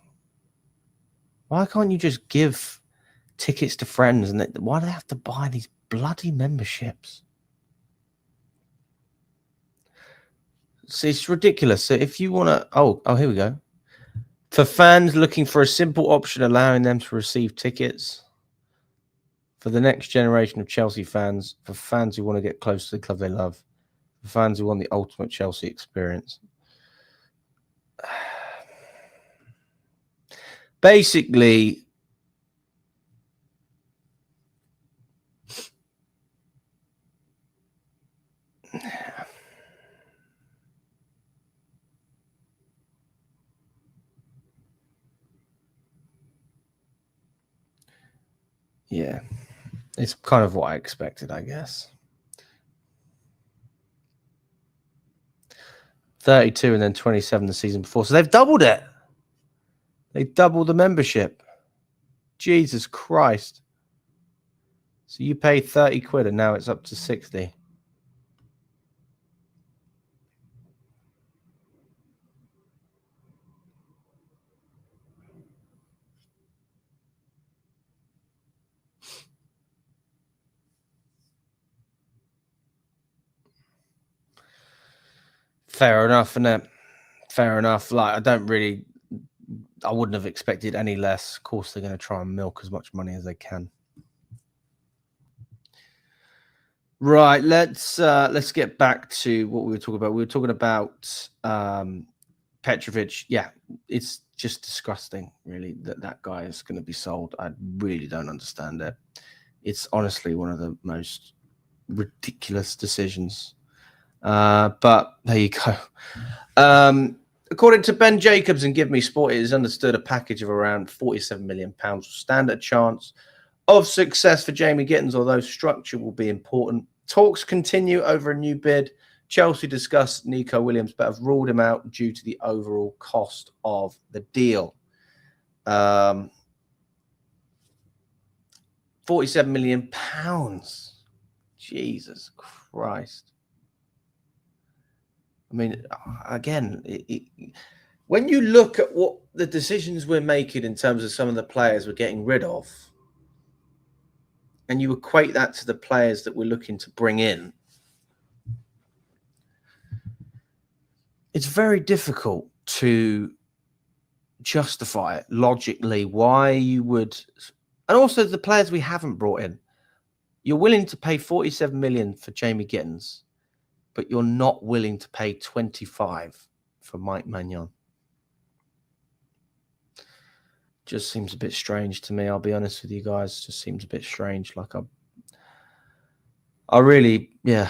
Why can't you just give tickets to friends? And why do they have to buy these bloody memberships? See, it's ridiculous. So if you want to... Oh, here we go. For fans looking for a simple option allowing them to receive tickets for the next generation of Chelsea fans, for fans who want to get close to the club they love, for fans who want the ultimate Chelsea experience. Basically, Yeah, it's kind of what I expected, I guess. 32 and then 27 the season before. So they've doubled it. They doubled the membership. Jesus Christ. So you pay 30 quid and now it's up to 60. Fair enough, isn't it? Fair enough. Like, I wouldn't have expected any less. Of course, they're going to try and milk as much money as they can. Right, let's get back to what we were talking about. We were talking about Petrovic. Yeah, it's just disgusting, really, that guy is going to be sold. I really don't understand it. It's honestly one of the most ridiculous decisions. But there you go. According to Ben Jacobs and Give Me Sport, it is understood a package of around £47 million will stand a chance of success for Jamie Gittins, although structure will be important. Talks continue over a new bid. Chelsea discussed Nico Williams, but have ruled him out due to the overall cost of the deal. £47 million. Jesus Christ. I mean, again, when you look at what the decisions we're making in terms of some of the players we're getting rid of, and you equate that to the players that we're looking to bring in, it's very difficult to justify it logically why you would. And also the players we haven't brought in. You're willing to pay 47 million for Jamie Gittins, but you're not willing to pay 25 for Mike Maignan. Just seems a bit strange to me. I'll be honest with you guys. Just seems a bit strange. Like I really, yeah.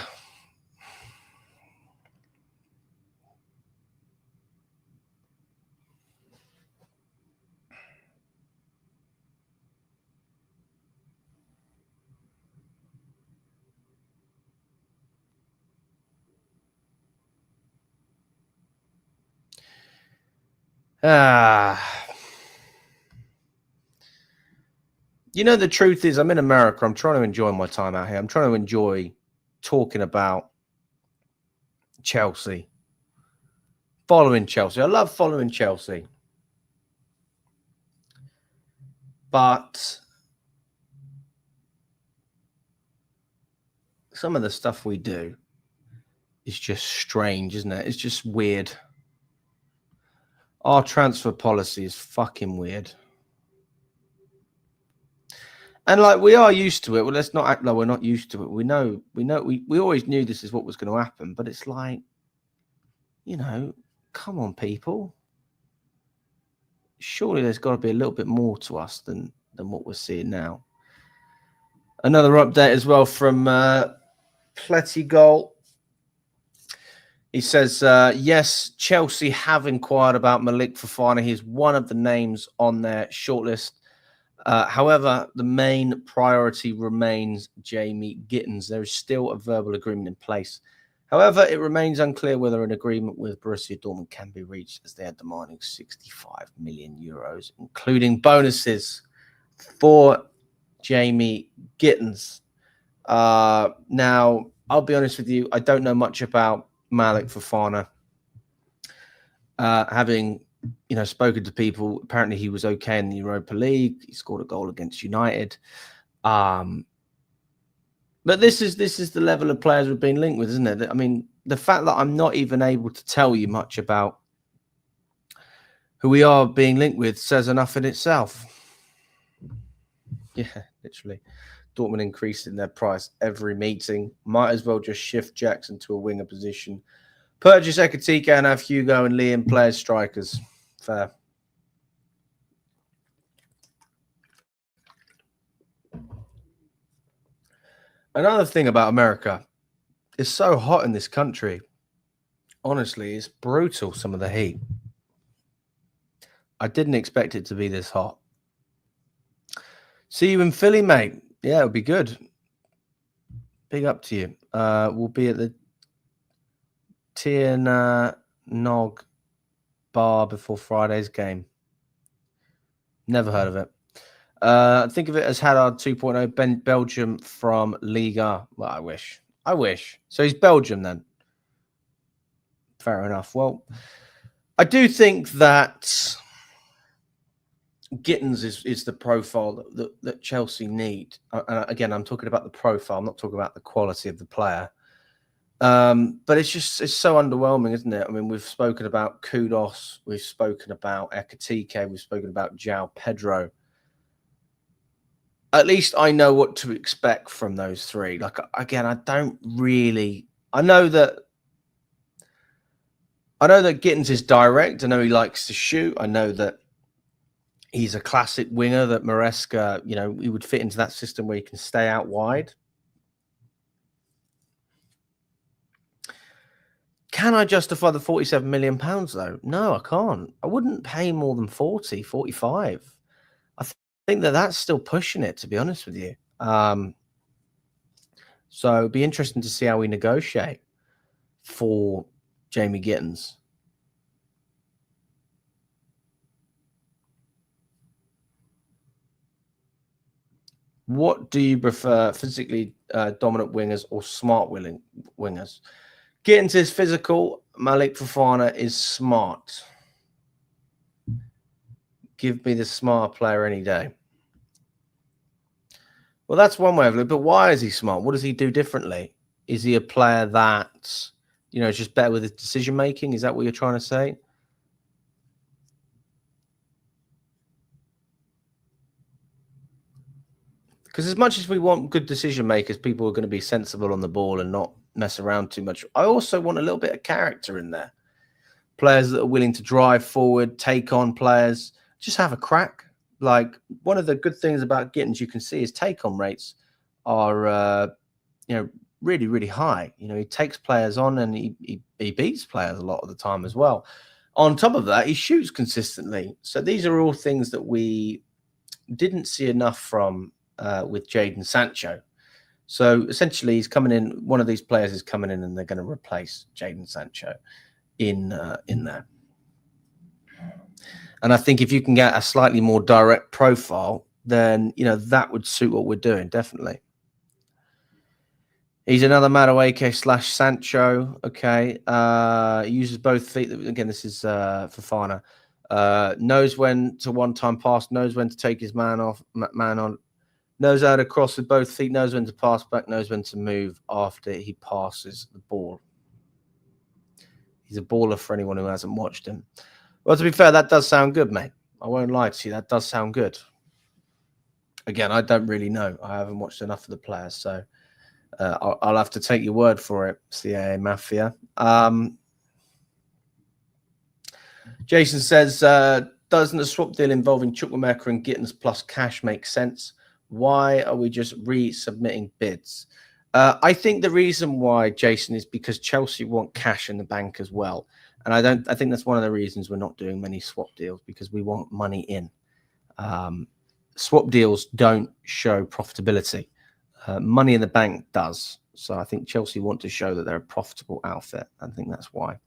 You know, the truth is, I'm in America. I'm trying to enjoy my time out here. I'm trying to enjoy talking about Chelsea, following Chelsea. I love following Chelsea. But some of the stuff we do is just strange, isn't it? It's just weird. Our transfer policy is fucking weird. And like, we are used to it. Well, let's not act like we're not used to it. We always knew this is what was going to happen, but it's like, you know, come on, people. Surely there's got to be a little bit more to us than what we're seeing now. Another update as well from Pletigol. He says, yes, Chelsea have inquired about Malik Fofana. He's one of the names on their shortlist. However, the main priority remains Jamie Gittins. There is still a verbal agreement in place. However, it remains unclear whether an agreement with Borussia Dortmund can be reached, as they are demanding 65 million euros, including bonuses for Jamie Gittins. Now, I'll be honest with you, I don't know much about Malik Fofana. Having spoken to people, apparently he was okay in the Europa League. He scored a goal against United. But this is the level of players we've been linked with, isn't it? I mean, the fact that I'm not even able to tell you much about who we are being linked with says enough in itself. Yeah, literally. Dortmund increasing their price every meeting. Might as well just shift Jackson to a winger position. Purchase Ekatike and have Hugo and Liam play as strikers. Fair. Another thing about America, it's so hot in this country. Honestly, it's brutal, some of the heat. I didn't expect it to be this hot. See you in Philly, mate. Yeah, it'll be good. Big up to you. We'll be at the Nog bar before Friday's game. Never heard of it. Think of it as Haddad 2.0, Belgium from Liga. Well, I wish. So he's Belgium then. Fair enough. Well, I do think that Gittins is the profile that Chelsea need. And again, I'm talking about the profile. I'm not talking about the quality of the player. But it's so underwhelming, isn't it? I mean, we've spoken about Kudos, we've spoken about Ekatike, we've spoken about João Pedro. At least I know what to expect from those three. Like, again, I know that Gittins is direct. I know he likes to shoot. I know that he's a classic winger, that Maresca, he would fit into that system where he can stay out wide. Can I justify the £47 million, though? No, I can't. I wouldn't pay more than 40, 45. I think that's still pushing it, to be honest with you. So it'd be interesting to see how we negotiate for Jamie Gittins. What do you prefer, physically dominant wingers or smart wingers? Gittins is physical. Malik Fofana is smart. Give me the smart player any day. Well, that's one way of looking. But why is he smart? What does he do differently? Is he a player that, is just better with his decision making? Is that what you're trying to say? Because as much as we want good decision makers, people are going to be sensible on the ball and not mess around too much. I also want a little bit of character in there. Players that are willing to drive forward, take on players, just have a crack. Like, one of the good things about Gittins you can see his take-on rates are, really, really high. He takes players on and he beats players a lot of the time as well. On top of that, he shoots consistently. So these are all things that we didn't see enough from with Jadon Sancho. So essentially, he's coming in. One of these players is coming in, and they're going to replace Jadon Sancho in there. And I think if you can get a slightly more direct profile, then that would suit what we're doing, definitely. He's another Madueke / Sancho. Okay, uses both feet. Again, this is Fofana. Knows when to one-time pass. Knows when to take his man on. Knows how to cross with both feet, knows when to pass back, knows when to move after he passes the ball. He's a baller for anyone who hasn't watched him. Well, to be fair, that does sound good, mate. I won't lie to you. That does sound good. Again, I don't really know. I haven't watched enough of the players, so I'll have to take your word for it, CAA Mafia. Jason says, doesn't a swap deal involving Chukwuemeka and Gittins plus cash make sense? Why are we just resubmitting bids? I think the reason why, Jason, is because Chelsea want cash in the bank as well. And I think that's one of the reasons we're not doing many swap deals, because we want money in. Swap deals don't show profitability. Money in the bank does. So I think Chelsea want to show that they're a profitable outfit. I think that's why.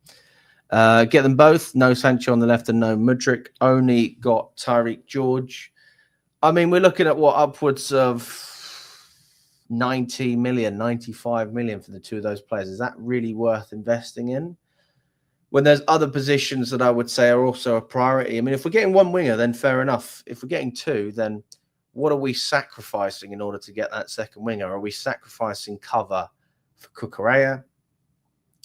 Get them both. No Sancho on the left and no Mudryk. Only got Tyreek George. I mean, we're looking at upwards of 90 million, 95 million for the two of those players. Is that really worth investing in? When there's other positions that I would say are also a priority. I mean, if we're getting one winger, then fair enough. If we're getting two, then what are we sacrificing in order to get that second winger? Are we sacrificing cover for Cucurella?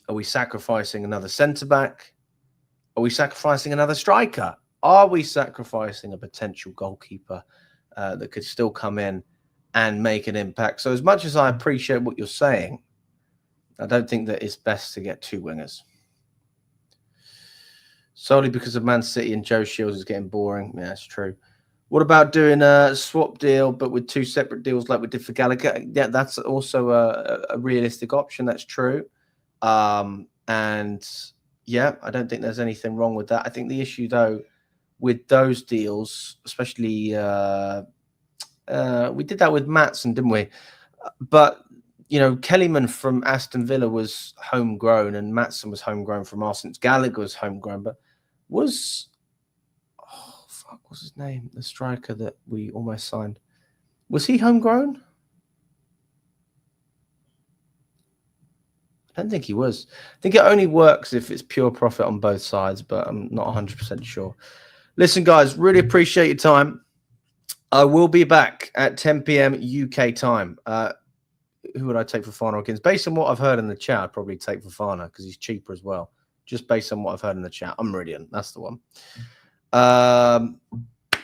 Are we sacrificing another centre-back? Are we sacrificing another striker? Are we sacrificing a potential goalkeeper that could still come in and make an impact? So as much as I appreciate what you're saying, I don't think that it's best to get two wingers. Solely because of Man City and Joe Shields is getting boring. Yeah, that's true. What about doing a swap deal, but with two separate deals like we did for Gallagher? Yeah, that's also a realistic option. That's true. And yeah, I don't think there's anything wrong with that. I think the issue, though, with those deals, especially We did that with Maatsen, didn't we? But you know, Kellyman from Aston Villa was homegrown, and Maatsen was homegrown from Arsenal. Gallagher was homegrown, but what's his name? The striker that we almost signed. Was he homegrown? I don't think he was. I think it only works if it's pure profit on both sides, but I'm not 100% sure. Listen, guys, really appreciate your time. I will be back at 10 p.m. UK time. Who would I take for Fofana against? Based on what I've heard in the chat, I'd probably take Fofana because he's cheaper as well. Just based on what I've heard in the chat. I'm Meridian. That's the one.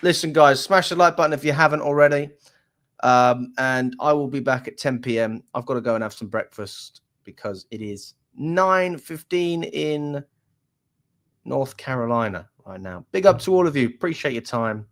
Listen, guys, smash the like button if you haven't already. And I will be back at 10 p.m. I've got to go and have some breakfast because it is 9:15 in North Carolina right now. Big up to all of you. Appreciate your time.